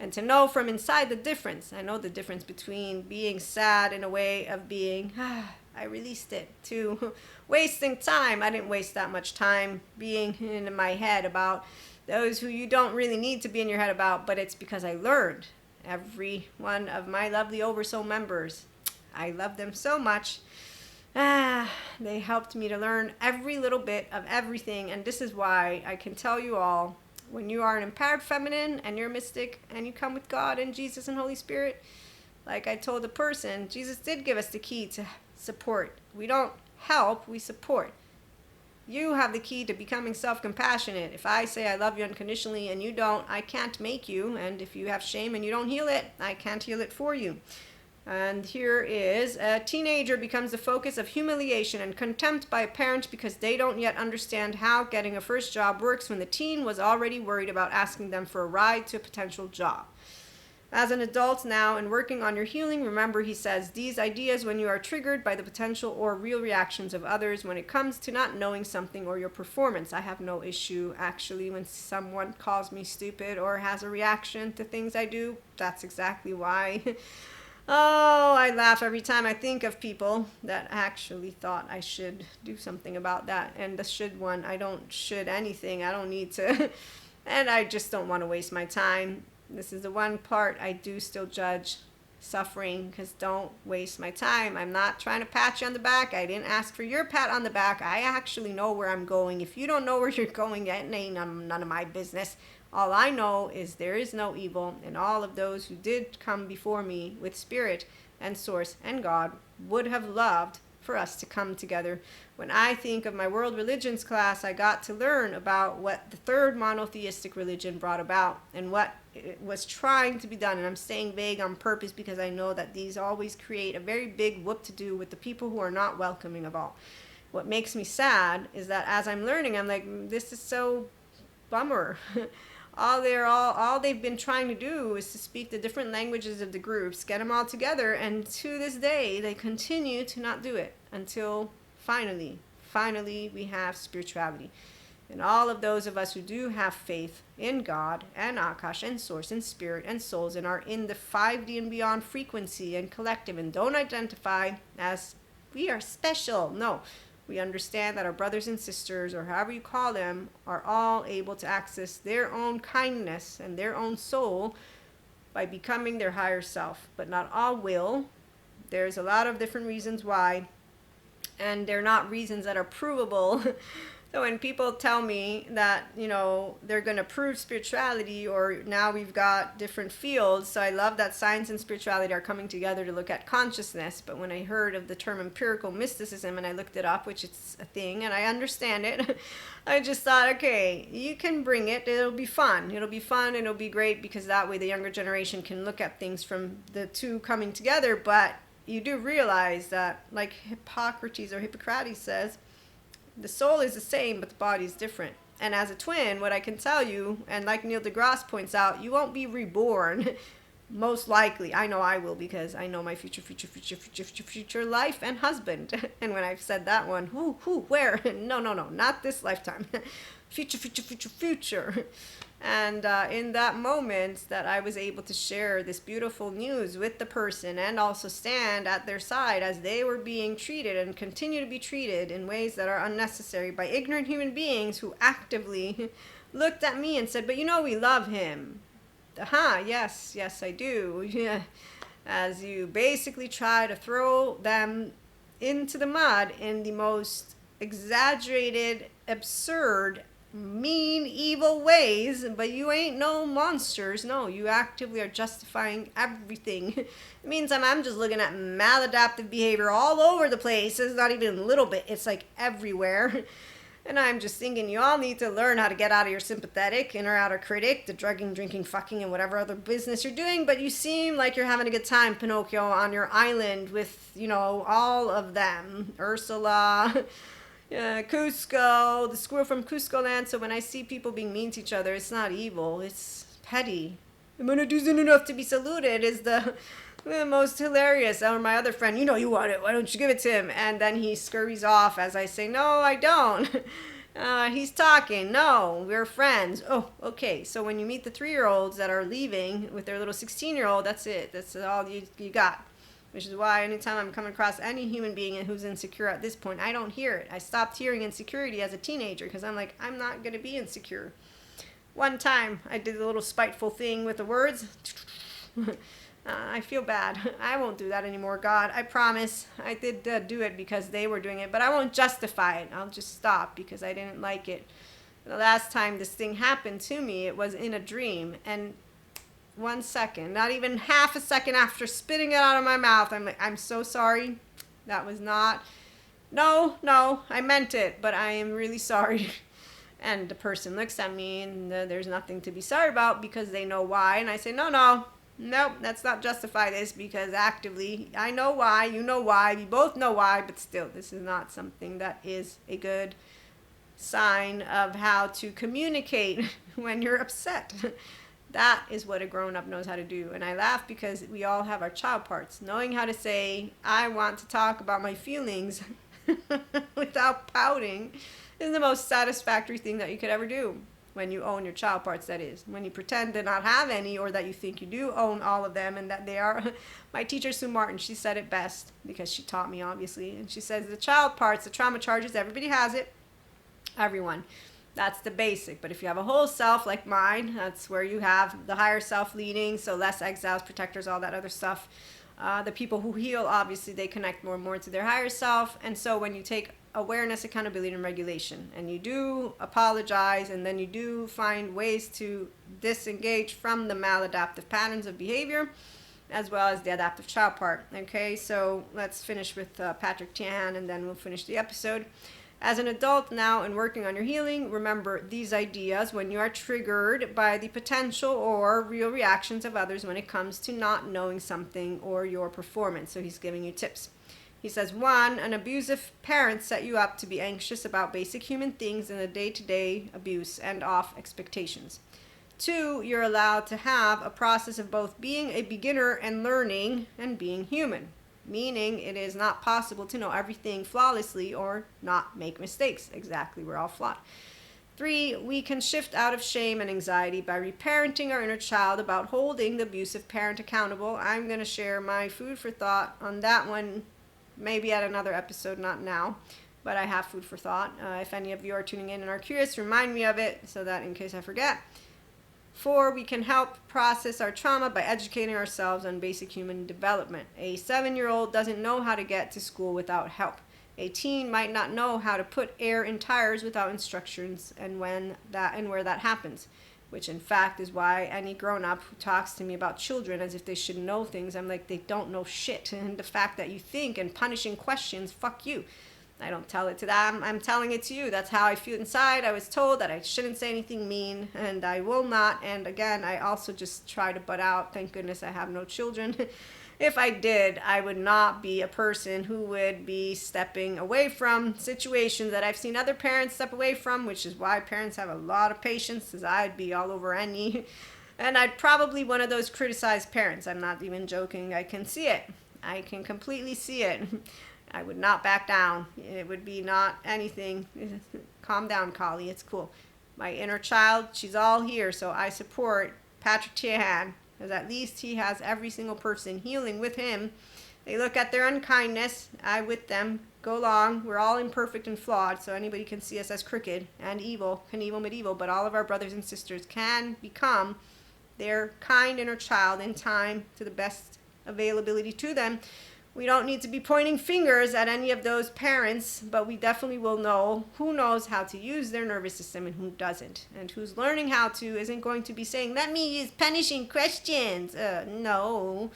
And to know from inside the difference. I know the difference between being sad in a way of being, I released it, to wasting time. I didn't waste that much time being in my head about those who you don't really need to be in your head about, but it's because I learned. Every one of my lovely Oversoul members, I love them so much. They helped me to learn every little bit of everything. And this is why I can tell you all, when you are an empowered feminine and you're a mystic and you come with God and Jesus and Holy Spirit, like I told the person, Jesus did give us the key to support. We don't help, we support. You have the key to becoming self-compassionate. If I say I love you unconditionally and you don't, I can't make you. And if you have shame and you don't heal it, I can't heal it for you. And here is, a teenager becomes the focus of humiliation and contempt by a parent because they don't yet understand how getting a first job works when the teen was already worried about asking them for a ride to a potential job. As an adult now and working on your healing, remember, he says, these ideas when you are triggered by the potential or real reactions of others when it comes to not knowing something or your performance. I have no issue, actually, when someone calls me stupid or has a reaction to things I do. That's exactly why. Oh, I laugh every time I think of people that actually thought I should do something about that. And the should one, I don't should anything. I don't need to. And I just don't want to waste my time. This is the one part I do still judge suffering, because don't waste my time. I'm not trying to pat you on the back. I didn't ask for your pat on the back. I actually know where I'm going. If you don't know where you're going, it ain't none of my business. All I know is there is no evil, and all of those who did come before me with spirit and source and God would have loved for us to come together. When I think of my world religions class, I got to learn about what the third monotheistic religion brought about and what it was trying to be done. And I'm staying vague on purpose because I know that these always create a very big whoop-to-do with the people who are not welcoming of all. What makes me sad is that as I'm learning, I'm like, this is so bummer. All they've been trying to do is to speak the different languages of the groups, get them all together, and to this day they continue to not do it until finally we have spirituality. And all of those of us who do have faith in God and Akash and Source and Spirit and souls and are in the 5D and beyond frequency and collective and don't identify as we are special. No. We understand that our brothers and sisters, or however you call them, are all able to access their own kindness and their own soul by becoming their higher self. But not all will. There's a lot of different reasons why, and they're not reasons that are provable. So when people tell me that, they're going to prove spirituality, or now we've got different fields, so I love that science and spirituality are coming together to look at consciousness. But when I heard of the term empirical mysticism and I looked it up, which it's a thing and I understand it, I just thought, okay, you can bring it. It'll be fun. It'll be fun and it'll be great, because that way the younger generation can look at things from the two coming together. But you do realize that, like Hippocrates says, the soul is the same, but the body is different. And as a twin, what I can tell you, and like Neil deGrasse points out, you won't be reborn. Most likely. I know I will, because I know my future life and husband. And when I've said that one, who, where? No, not this lifetime. Future. And in that moment that I was able to share this beautiful news with the person and also stand at their side as they were being treated and continue to be treated in ways that are unnecessary by ignorant human beings who actively looked at me and said, but we love him. Yes, I do. Yeah. As you basically try to throw them into the mud in the most exaggerated, absurd, mean, evil ways, but you ain't no monsters. No, you actively are justifying everything. It means I'm just looking at maladaptive behavior all over the place. It's not even a little bit, it's like everywhere. And I'm just thinking you all need to learn how to get out of your sympathetic, inner outer critic, the drugging, drinking, fucking, and whatever other business you're doing. But you seem like you're having a good time, Pinocchio, on your island with, all of them. Ursula, Cusco, the squirrel from Cusco land. So when I see people being mean to each other, it's not evil, it's petty. And when it isn't enough to be saluted is the most hilarious. Or my other friend, you want it, why don't you give it to him? And then he scurries off as I say, no, I don't. He's talking. No, we're friends. Oh, okay. So when you meet the 3-year-olds that are leaving with their little 16-year-old, that's it. That's all you got. Which is why anytime I'm coming across any human being who's insecure at this point, I don't hear it. I stopped hearing insecurity as a teenager because I'm like, I'm not going to be insecure. One time I did a little spiteful thing with the words. I feel bad. I won't do that anymore, God. I promise. I did do it because they were doing it, but I won't justify it. I'll just stop because I didn't like it. The last time this thing happened to me, it was in a dream, and 1 second, not even half a second after spitting it out of my mouth, I'm like, I'm so sorry. That was not, no, I meant it, but I am really sorry. And the person looks at me and there's nothing to be sorry about because they know why. And I say, nope, let's not justify this because actively, I know why, you know why, we both know why, but still, this is not something that is a good sign of how to communicate when you're upset. That is what a grown-up knows how to do. And I laugh because we all have our child parts. Knowing how to say, I want to talk about my feelings without pouting is the most satisfactory thing that you could ever do. When you own your child parts, that is. When you pretend to not have any, or that you think you do own all of them and that they are. My teacher, Sue Martin, she said it best because she taught me, obviously. And she says the child parts, the trauma charges, everybody has it. Everyone. That's the basic. But if you have a whole self like mine, that's where you have the higher self leading, so less exiles, protectors, all that other stuff. The people who heal, obviously, they connect more and more to their higher self. And so when you take awareness, accountability, and regulation, and you do apologize, and then you do find ways to disengage from the maladaptive patterns of behavior, as well as the adaptive child part. Okay, so let's finish with Patrick Tiahan, and then we'll finish the episode. As an adult now and working on your healing, remember these ideas when you are triggered by the potential or real reactions of others when it comes to not knowing something or your performance. So he's giving you tips. He says, 1, an abusive parent set you up to be anxious about basic human things in the day-to-day abuse and off expectations. 2, you're allowed to have a process of both being a beginner and learning and being human. Meaning it is not possible to know everything flawlessly or not make mistakes. Exactly, we're all flawed. 3, we can shift out of shame and anxiety by reparenting our inner child about holding the abusive parent accountable. I'm going to share my food for thought on that one, maybe at another episode, not now, but I have food for thought. If any of you are tuning in and are curious, remind me of it so that in case I forget. 4, we can help process our trauma by educating ourselves on basic human development. A 7-year-old doesn't know how to get to school without help. A teen might not know how to put air in tires without instructions and where that happens, which in fact is why any grown-up who talks to me about children as if they should know things, I'm like, they don't know shit. And the fact that you think and punishing questions, fuck you. I don't tell it to them. I'm telling it to you. That's how I feel inside. I was told that I shouldn't say anything mean, and I will not. And again, I also just try to butt out. Thank goodness I have no children. If I did, I would not be a person who would be stepping away from situations that I've seen other parents step away from, which is why parents have a lot of patience, because I'd be all over any. And I'd probably one of those criticized parents. I'm not even joking. I can see it. I can completely see it. I would not back down. It would be not anything. Calm down, Collie. It's cool. My inner child, she's all here. So I support Patrick Tiahan, because at least he has every single person healing with him. They look at their unkindness. I with them go along. We're all imperfect and flawed, so anybody can see us as crooked and evil, Knievel medieval, but all of our brothers and sisters can become their kind inner child in time to the best availability to them. We don't need to be pointing fingers at any of those parents, but we definitely will know who knows how to use their nervous system and who doesn't. And who's learning how to isn't going to be saying, let me use punishing questions. No,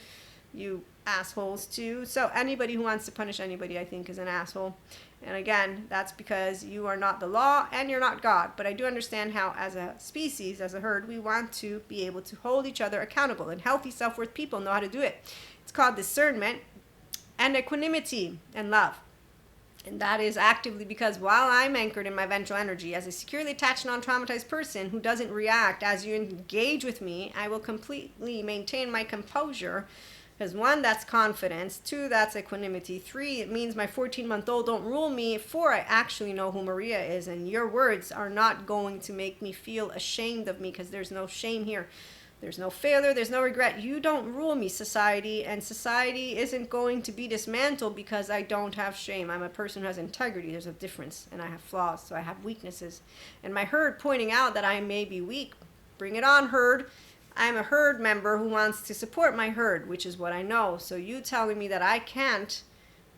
you assholes too. So anybody who wants to punish anybody, I think, is an asshole. And again, that's because you are not the law and you're not God. But I do understand how, as a species, as a herd, we want to be able to hold each other accountable. And healthy, self-worth people know how to do it. It's called discernment and equanimity and love. And that is actively because while I'm anchored in my ventral energy as a securely attached, non-traumatized person who doesn't react as you engage with me, I will completely maintain my composure. Because 1, that's confidence. 2, that's equanimity. 3, it means my 14-month-old don't rule me. 4, I actually know who Maria is. And your words are not going to make me feel ashamed of me, because there's no shame here. There's no failure. There's no regret. You don't rule me, society. And society isn't going to be dismantled because I don't have shame. I'm a person who has integrity. There's a difference. And I have flaws, so I have weaknesses. And my herd pointing out that I may be weak. Bring it on, herd. I'm a herd member who wants to support my herd, which is what I know. So you telling me that I can't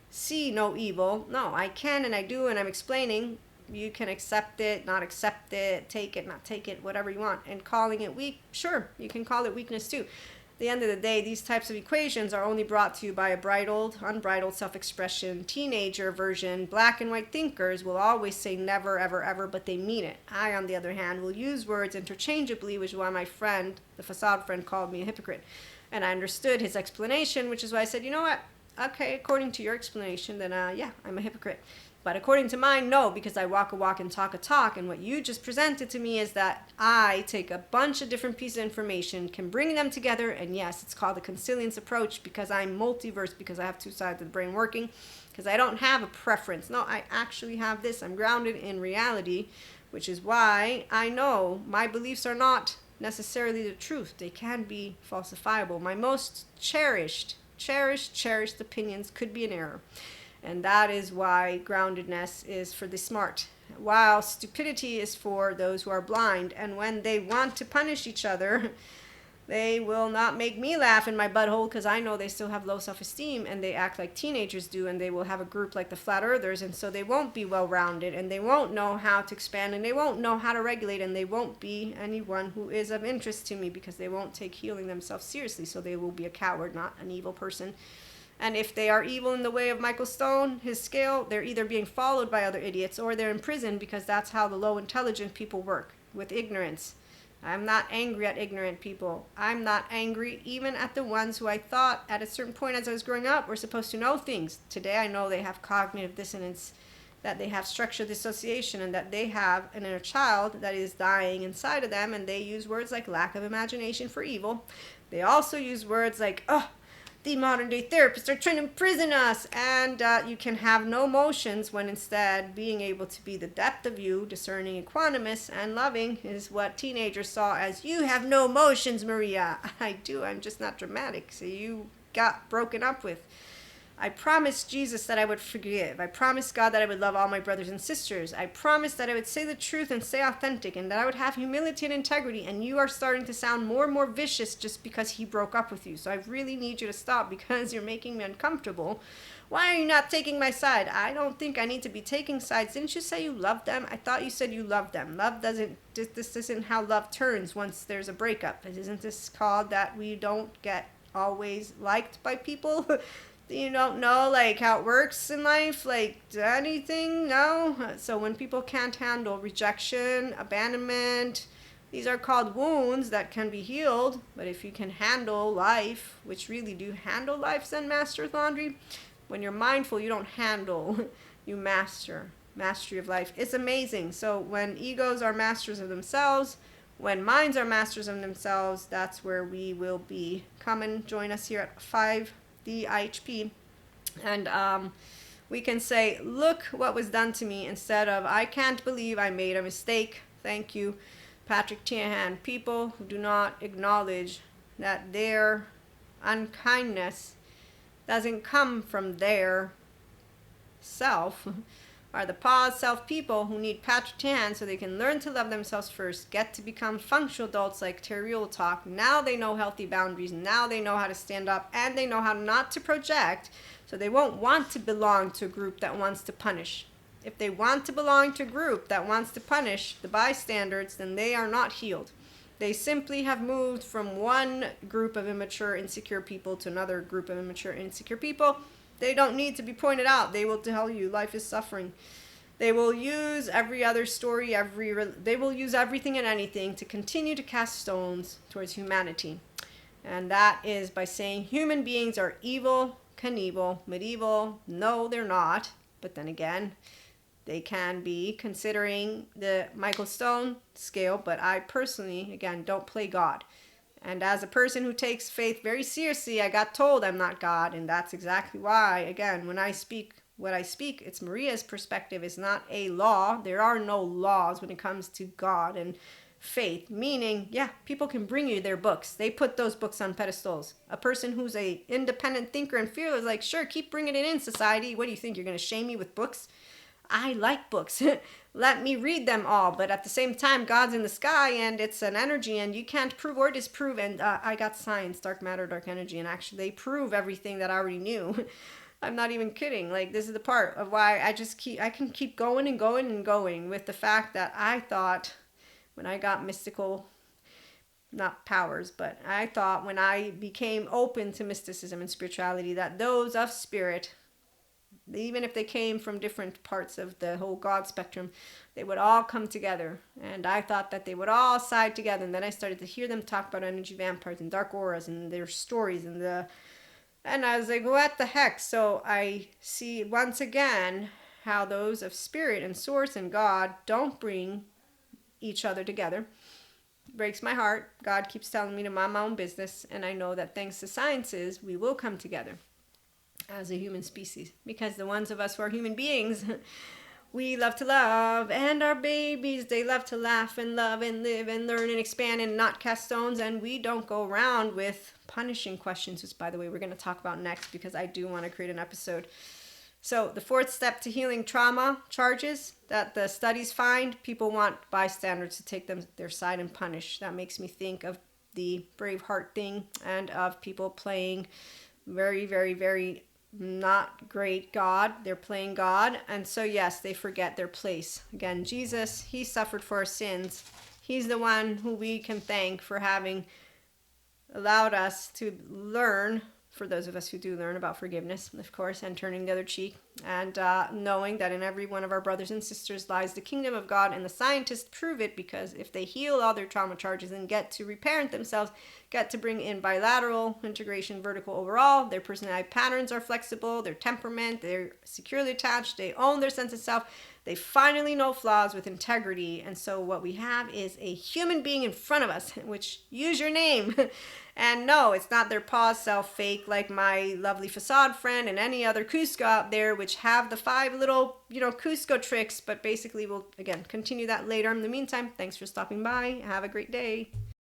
see no evil. No, I can and I do, and I'm explaining. You can accept it, not accept it, take it, not take it, whatever you want. And calling it weak, sure, you can call it weakness too. At the end of the day, these types of equations are only brought to you by a bridled, unbridled self-expression, teenager version. Black and white thinkers will always say never, ever, ever, but they mean it. I, on the other hand, will use words interchangeably, which is why my friend, the facade friend, called me a hypocrite. And I understood his explanation, which is why I said, you know what? Okay, according to your explanation, then yeah, I'm a hypocrite. But according to mine, no, because I walk a walk and talk a talk. And what you just presented to me is that I take a bunch of different pieces of information, can bring them together. And yes, it's called the consilience approach because I'm multiverse, because I have two sides of the brain working, because I don't have a preference. No, I actually have this. I'm grounded in reality, which is why I know my beliefs are not necessarily the truth. They can be falsifiable. My most cherished opinions could be an error. And that is why groundedness is for the smart, while stupidity is for those who are blind. And when they want to punish each other, they will not make me laugh in my butthole, because I know they still have low self-esteem and they act like teenagers do, and they will have a group like the flat earthers, and so they won't be well-rounded, and they won't know how to expand, and they won't know how to regulate, and they won't be anyone who is of interest to me, because they won't take healing themselves seriously. So they will be a coward, not an evil person. And if they are evil in the way of Michael Stone, his scale, they're either being followed by other idiots or they're in prison, because that's how the low intelligent people work, with ignorance. I'm not angry at ignorant people. I'm not angry even at the ones who I thought at a certain point as I was growing up were supposed to know things. Today I know they have cognitive dissonance, that they have structural dissociation, and that they have an inner child that is dying inside of them, and they use words like lack of imagination for evil. They also use words like, oh, the modern day therapists are trying to imprison us, and you can have no emotions, when instead being able to be the depth of you, discerning, equanimous, and loving is what teenagers saw as, you have no emotions, Maria. I do, I'm just not dramatic. So you got broken up with. I promised Jesus that I would forgive. I promised God that I would love all my brothers and sisters. I promised that I would say the truth and stay authentic, and that I would have humility and integrity. And you are starting to sound more and more vicious just because he broke up with you. So I really need you to stop, because you're making me uncomfortable. Why are you not taking my side? I don't think I need to be taking sides. Didn't you say you love them? I thought you said you love them. Love doesn't, this isn't how love turns once there's a breakup. Isn't this called that we don't get always liked by people? You don't know like how it works in life, like anything? No. So when people can't handle rejection, abandonment, these are called wounds that can be healed. But if you can handle life, which really do handle life, Zen Master Laundry, when you're mindful, you don't handle, you master. Mastery of life. It's amazing. So when egos are masters of themselves, when minds are masters of themselves, that's where we will be. Come and join us here at 5 the IHP, and we can say, look what was done to me, instead of, I can't believe I made a mistake. Thank you, Patrick Tiahan. People who do not acknowledge that their unkindness doesn't come from their self are the pause self people who need Patrick Tiahan so they can learn to love themselves first, get to become functional adults like Terry will talk. Now they know healthy boundaries. Now they know how to stand up, and they know how not to project, so they won't want to belong to a group that wants to punish. If they want to belong to a group that wants to punish the bystanders, then they are not healed. They simply have moved from one group of immature, insecure people to another group of immature, insecure people. They don't need to be pointed out. They will tell you life is suffering. They will use every other story, they will use everything and anything to continue to cast stones towards humanity. And that is by saying human beings are evil, Knievel, medieval. No, they're not. But then again, they can be, considering the Michael Stone scale. But I personally, again, don't play God. And as a person who takes faith very seriously, I got told I'm not God. And that's exactly why, again, when I speak what I speak, it's Maria's perspective. It's not a law. There are no laws when it comes to God and faith. Meaning, yeah, people can bring you their books. They put those books on pedestals. A person who's a independent thinker and fearless, like, sure, keep bringing it in, society. What do you think? You're going to shame me with books? I like books. Let me read them all. But at the same time, God's in the sky, and it's an energy, and you can't prove or disprove. And I got science, dark matter, dark energy, and actually they prove everything that I already knew. I'm not even kidding. Like, this is the part of why I can keep going and going and going with the fact that I thought when I got mystical, not powers, but I thought when I became open to mysticism and spirituality, that those of spirit, even if they came from different parts of the whole God spectrum, they would all come together. And I thought that they would all side together. And then I started to hear them talk about energy vampires and dark auras and their stories and I was like, what the heck? So I see once again how those of spirit and source and God don't bring each other together. It breaks my heart. God keeps telling me to mind my own business, and I know that thanks to sciences, we will come together as a human species, because the ones of us who are human beings, we love to love, and our babies, they love to laugh and love and live and learn and expand and not cast stones, and we don't go around with punishing questions, which, by the way, we're going to talk about next, because I do want to create an episode. So the fourth step to healing trauma charges that the studies find, people want bystanders to take their side and punish. That makes me think of the Braveheart thing and of people playing very, very, very not great God. They're playing God. And so, yes, they forget their place. Again, Jesus, he suffered for our sins. He's the one who we can thank for having allowed us to learn, for those of us who do learn about forgiveness, of course, and turning the other cheek, and knowing that in every one of our brothers and sisters lies the kingdom of God, and the scientists prove it, because if they heal all their trauma charges and get to reparent themselves, get to bring in bilateral integration, vertical overall, their personality patterns are flexible, their temperament, they're securely attached, they own their sense of self, they finally know flaws with integrity. And so what we have is a human being in front of us, which, use your name. And no, it's not their pause self fake like my lovely facade friend and any other Cusco out there, which have the 5 little, Cusco tricks. But basically, we'll, again, continue that later. In the meantime, thanks for stopping by. Have a great day.